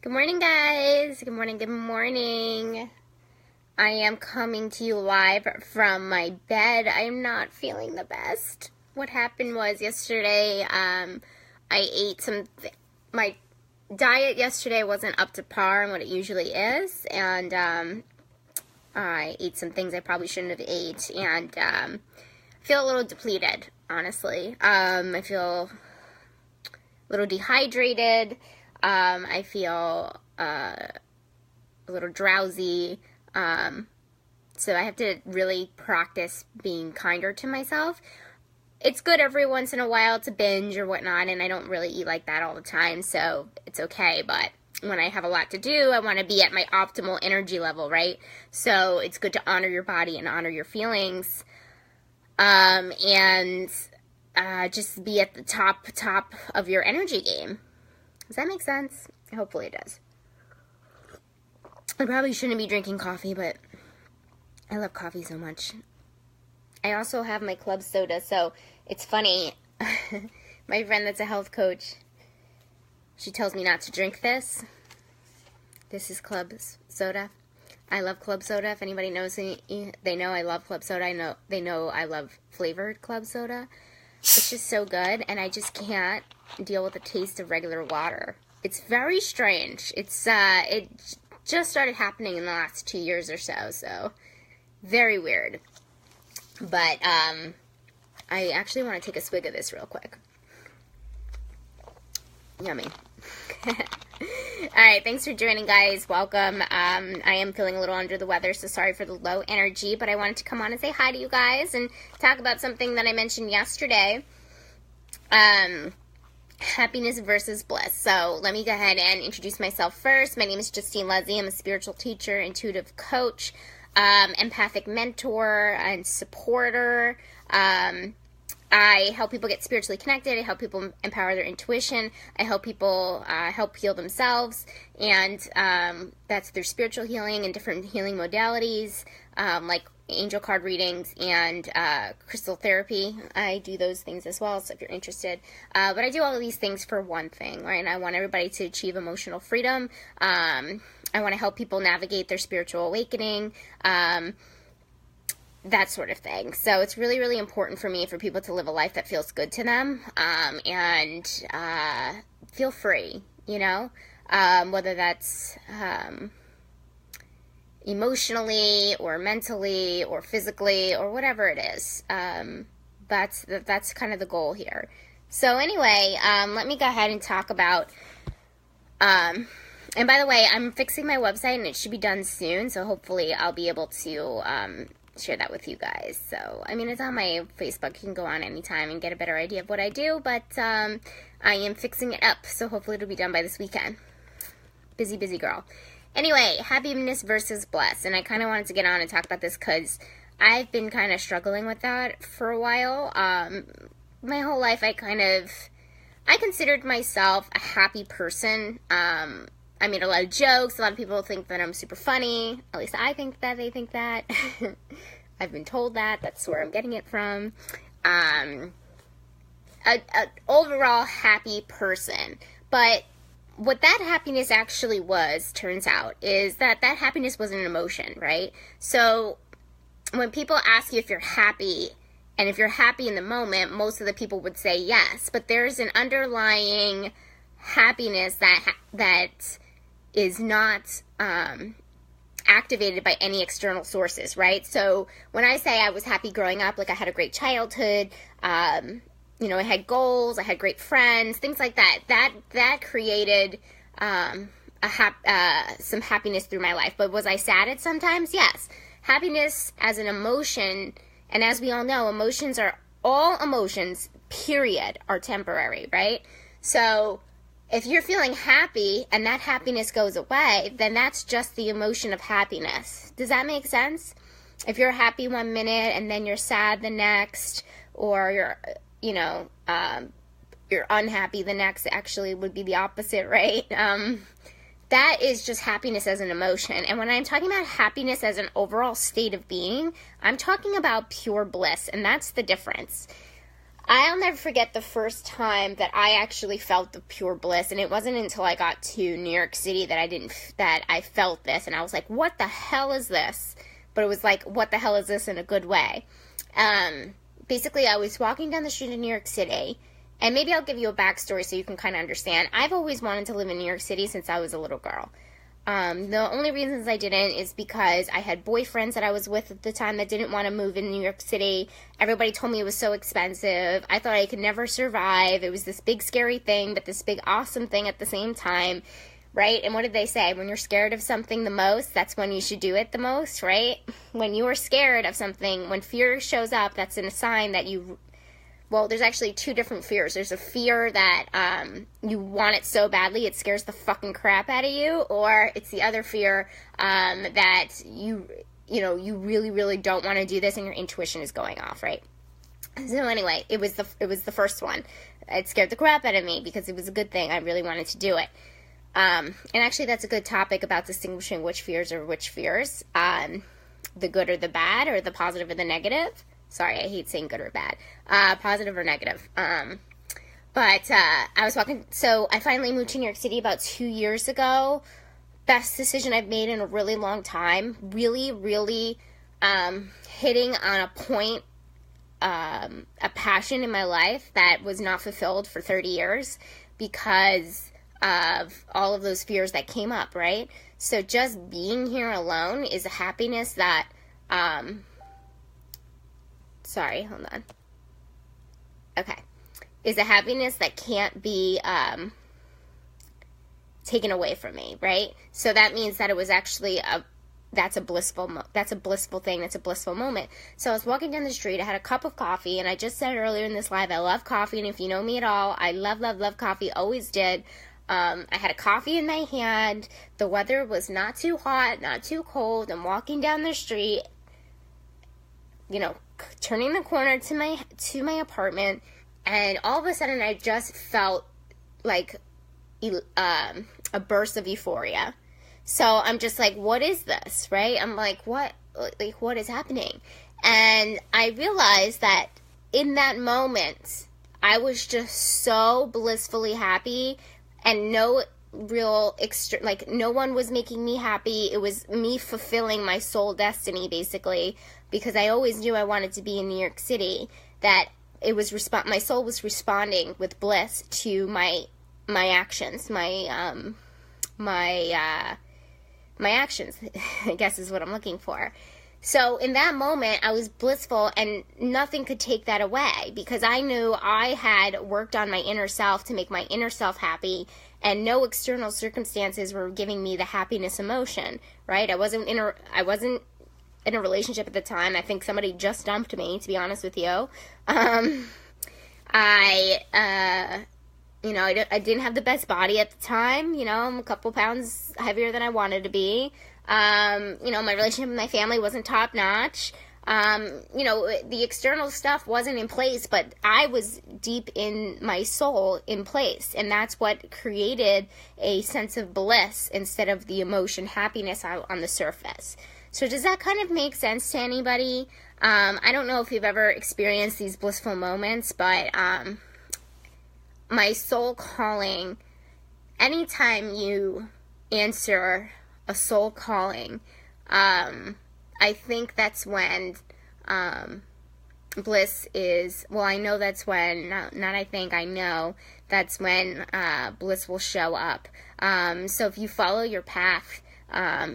Good morning, guys. Good morning, good morning. I am coming to you live from my bed. I am not feeling the best. What happened was yesterday, I ate my diet yesterday wasn't up to par on what it usually is, and I ate some things I probably shouldn't have ate, and feel a little depleted, honestly. I feel a little dehydrated. I feel a little drowsy, so I have to really practice being kinder to myself. It's good every once in a while to binge or whatnot, and I don't really eat like that all the time, so it's okay, but when I have a lot to do, I want to be at my optimal energy level, right? So it's good to honor your body and honor your feelings, and just be at the top of your energy game. Does that make sense? Hopefully it does. I probably shouldn't be drinking coffee, but I love coffee so much. I also have my club soda, so it's funny. My friend that's a health coach, she tells me not to drink this. This is club soda. I love club soda. If anybody knows me, they know I love club soda. They know I love flavored club soda. It's just so good, and I just can't deal with the taste of regular water. It's very strange. It just started happening in the last 2 years or so very weird. But I actually want to take a swig of this real quick. Yummy. Alright, thanks for joining, guys. Welcome. I am feeling a little under the weather, so sorry for the low energy, but I wanted to come on and say hi to you guys and talk about something that I mentioned yesterday. Happiness versus bliss. So let me go ahead and introduce myself first. My name is Justine Leslie. I'm a spiritual teacher, intuitive coach, empathic mentor, and supporter. I help people get spiritually connected. I help people empower their intuition. I help people help heal themselves, and that's through spiritual healing and different healing modalities, like angel card readings and crystal therapy. I do those things as well, so if you're interested. But I do all of these things for one thing, right? And I want everybody to achieve emotional freedom. I want to help people navigate their spiritual awakening. That sort of thing. So it's really, really important for me for people to live a life that feels good to them, and feel free, whether that's emotionally or mentally or physically or whatever it is. That's kind of the goal here. So anyway, let me go ahead and talk about, and by the way, I'm fixing my website and it should be done soon, so hopefully I'll be able to share that with you guys. So, I mean, it's on my Facebook. You can go on anytime and get a better idea of what I do, but I am fixing it up, so hopefully it'll be done by this weekend. Busy girl. Anyway, happiness versus bliss, and I kind of wanted to get on and talk about this because I've been kind of struggling with that for a while. My whole life, I considered myself a happy person. I made a lot of jokes. A lot of people think that I'm super funny. At least I think that they think that. I've been told that. That's where I'm getting it from. An overall happy person. But what that happiness actually was, turns out, is that happiness was an emotion, right? So when people ask you if you're happy, and if you're happy in the moment, most of the people would say yes. But there's an underlying happiness that is not activated by any external sources, right? So when I say I was happy growing up, like I had a great childhood, I had goals, I had great friends, things like that. That created some happiness through my life. But was I sad at sometimes? Yes. Happiness as an emotion, and as we all know, all emotions, period, are temporary, right? So if you're feeling happy and that happiness goes away, then that's just the emotion of happiness. Does that make sense? If you're happy 1 minute and then you're sad the next, or you're unhappy the next, actually would be the opposite, right? That is just happiness as an emotion. And when I'm talking about happiness as an overall state of being, I'm talking about pure bliss, and that's the difference. I'll never forget the first time that I actually felt the pure bliss, and it wasn't until I got to New York City that I felt this, and I was like, what the hell is this? But it was like, what the hell is this in a good way? Basically, I was walking down the street in New York City, and maybe I'll give you a backstory so you can kind of understand. I've always wanted to live in New York City since I was a little girl. The only reasons I didn't is because I had boyfriends that I was with at the time that didn't want to move in New York City. Everybody told me it was so expensive. I thought I could never survive. It was this big scary thing, but this big awesome thing at the same time, right? And what did they say? When you're scared of something the most, that's when you should do it the most, right? When you are scared of something, when fear shows up, that's a sign that well, there's actually two different fears. There's a fear that you want it so badly it scares the fucking crap out of you, or it's the other fear that you really, really don't want to do this and your intuition is going off, right? So anyway, it was the first one. It scared the crap out of me because it was a good thing. I really wanted to do it. And actually, that's a good topic about distinguishing which fears are which fears. The good or the bad, or the positive or the negative. Sorry, I hate saying good or bad. Positive or negative. But I was walking, so I finally moved to New York City about 2 years ago. Best decision I've made in a really long time. Really, really hitting on a point, a passion in my life that was not fulfilled for 30 years because of all of those fears that came up, right? So just being here alone is a happiness that, sorry, hold on. Okay. Is a happiness that can't be taken away from me, right? So that means that it was actually that's a blissful thing, that's a blissful moment. So I was walking down the street, I had a cup of coffee, and I just said earlier in this live, I love coffee, and if you know me at all, I love, love, love coffee, always did. I had a coffee in my hand, the weather was not too hot, not too cold, I'm walking down the street, turning the corner to my apartment, and all of a sudden I just felt like a burst of euphoria. So I'm just like, what is this, right? I'm like, what is happening? And I realized that in that moment, I was just so blissfully happy, and no real no one was making me happy. It was me fulfilling my soul destiny, basically, because I always knew I wanted to be in New York City, that it was my soul was responding with bliss to my actions, my actions, I guess is what I'm looking for. So in that moment, I was blissful, and nothing could take that away, because I knew I had worked on my inner self to make my inner self happy, and no external circumstances were giving me the happiness emotion, right? I wasn't in a relationship at the time. I think somebody just dumped me, to be honest with you. I didn't have the best body at the time. I'm a couple pounds heavier than I wanted to be. My relationship with my family wasn't top notch. The external stuff wasn't in place, but I was deep in my soul in place. And that's what created a sense of bliss instead of the emotion, happiness on the surface. So does that kind of make sense to anybody? I don't know if you've ever experienced these blissful moments, but my soul calling, anytime you answer a soul calling, I think that's when bliss is, well, I know that's when, I know that's when bliss will show up. So if you follow your path,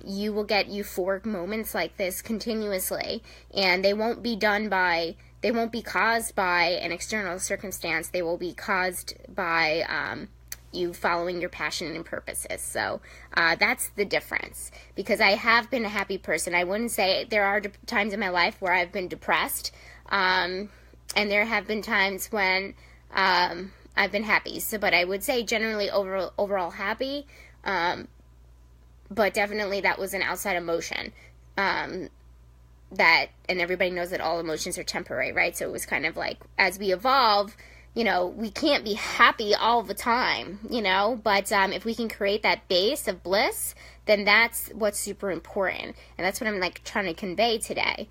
you will get euphoric moments like this continuously, and they won't be caused by an external circumstance. They will be caused by you following your passion and purposes. So that's the difference, because I have been a happy person. I wouldn't say there are times in my life where I've been depressed, and there have been times when I've been happy. So, but I would say generally overall happy, but definitely that was an outside emotion. And everybody knows that all emotions are temporary, right? So it was kind of like, as we evolve, we can't be happy all the time, but if we can create that base of bliss, then that's what's super important. And that's what I'm trying to convey today.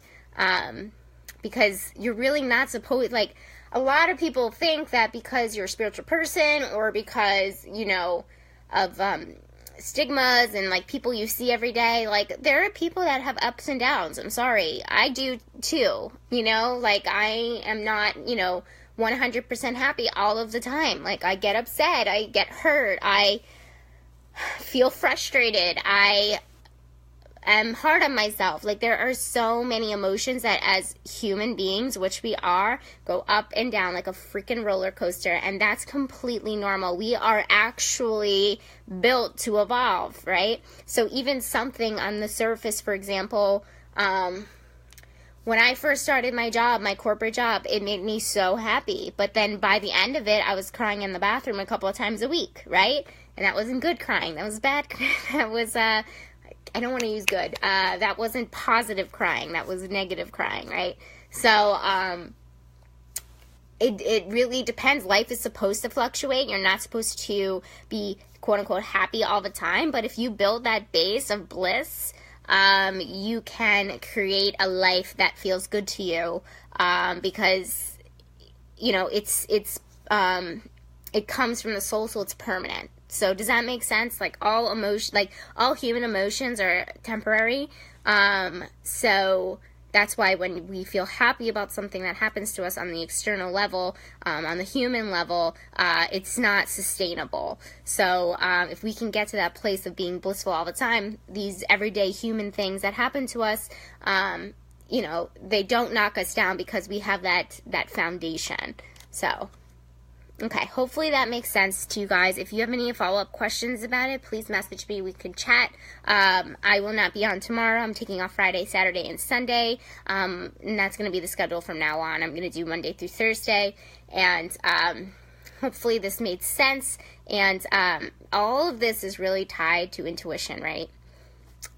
Because you're really not supposed, a lot of people think that because you're a spiritual person or because, of stigmas and like people you see every day, like there are people that have ups and downs. I'm sorry. I do too. Like I am not, 100% happy all of the time. Like I get upset, I get hurt, I feel frustrated, I am hard on myself. Like there are so many emotions that as human beings, which we are, go up and down like a freaking roller coaster, and that's completely normal. We are actually built to evolve, right? So even something on the surface, for example, when I first started my job, my corporate job, it made me so happy. But then by the end of it, I was crying in the bathroom a couple of times a week, right? And that wasn't good crying. That was bad. That was, I don't want to use good. That wasn't positive crying. That was negative crying, right? So, it really depends. Life is supposed to fluctuate. You're not supposed to be, quote unquote, happy all the time. But if you build that base of bliss, you can create a life that feels good to you, because, it comes from the soul, so it's permanent. So does that make sense? Like all human emotions are temporary. So that's why when we feel happy about something that happens to us on the external level, on the human level, it's not sustainable. So if we can get to that place of being blissful all the time, these everyday human things that happen to us, they don't knock us down because we have that foundation. So, okay, hopefully that makes sense to you guys. If you have any follow-up questions about it, please message me. We can chat. I will not be on tomorrow. I'm taking off Friday, Saturday, and Sunday, and that's going to be the schedule from now on. I'm going to do Monday through Thursday, and hopefully this made sense. And all of this is really tied to intuition, right?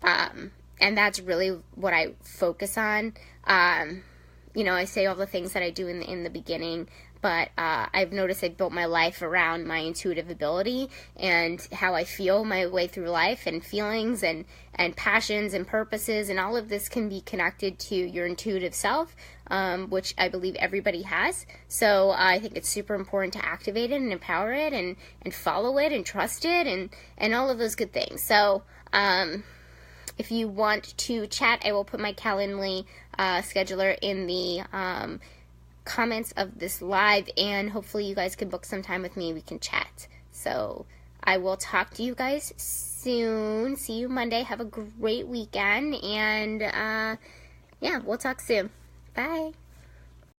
And that's really what I focus on. I say all the things that I do in the beginning, but I've noticed I've built my life around my intuitive ability and how I feel my way through life, and feelings and passions and purposes, and all of this can be connected to your intuitive self, which I believe everybody has. So I think it's super important to activate it and empower it and follow it and trust it and all of those good things. So if you want to chat, I will put my Calendly scheduler in the comments of this live, and hopefully you guys can book some time with me. We can chat. So I will talk to you guys soon. See you Monday. Have a great weekend, and yeah, we'll talk soon. Bye.